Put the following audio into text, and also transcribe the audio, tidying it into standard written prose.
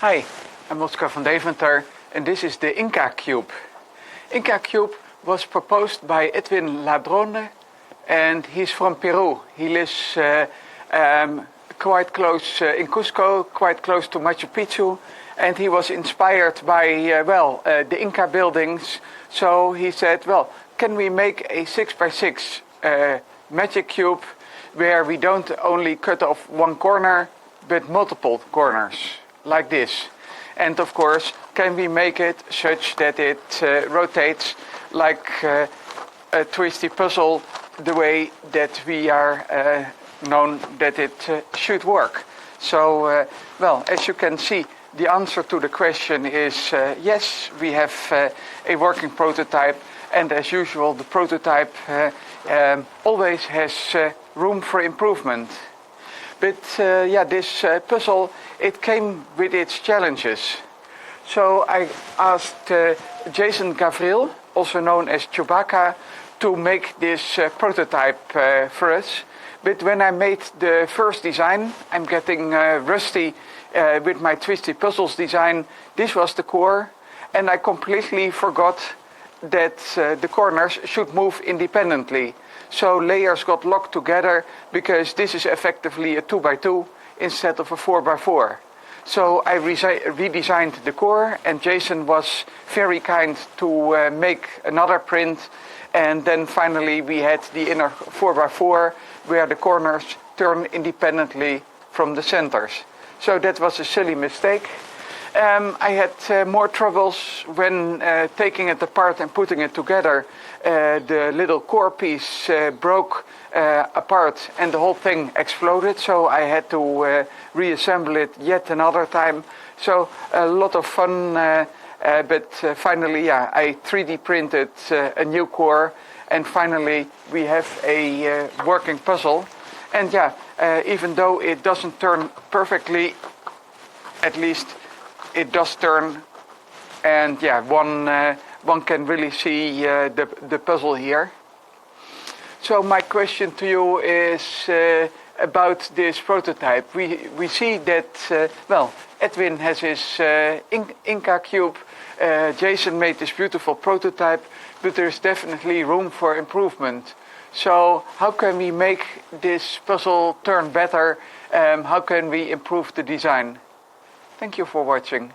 Hi, I'm Oscar van Deventer and this is the Inka Cube. Inka Cube was proposed by Edwin Ladrone and he's from Peru. He lives quite close in Cusco, quite close to Machu Picchu, and he was inspired by the Inca buildings. So he said, well, can we make a 6x6 magic cube where we don't only cut off one corner but multiple corners like this? And of course, can we make it such that it rotates like a twisty-puzzle, the way that we are known that it should work? So, as you can see, the answer to the question is yes, we have a working prototype, and as usual, the prototype always has room for improvement. But this puzzle, it came with its challenges. So I asked Jason Gavril, also known as Chewbacca, to make this prototype for us. But when I made the first design, I'm getting rusty with my twisty puzzles design. This was the core, and I completely forgot that the corners should move independently. So layers got locked together because this is effectively a 2x2 instead of a 4x4. So I redesigned the core, and Jason was very kind to make another print. And then finally we had the inner 4x4 where the corners turn independently from the centers. So that was a silly mistake. I had more troubles when taking it apart and putting it together. The little core piece broke apart and the whole thing exploded, so I had to reassemble it yet another time. So a lot of fun, but finally, I 3D printed a new core, and finally we have a working puzzle. And even though it doesn't turn perfectly, at least it does turn, and one can really see the puzzle here. So my question to you is about this prototype. We see that Edwin has his Inka Cube, Jason made this beautiful prototype, but there's definitely room for improvement. So how can we make this puzzle turn better? How can we improve the design? Thank you for watching.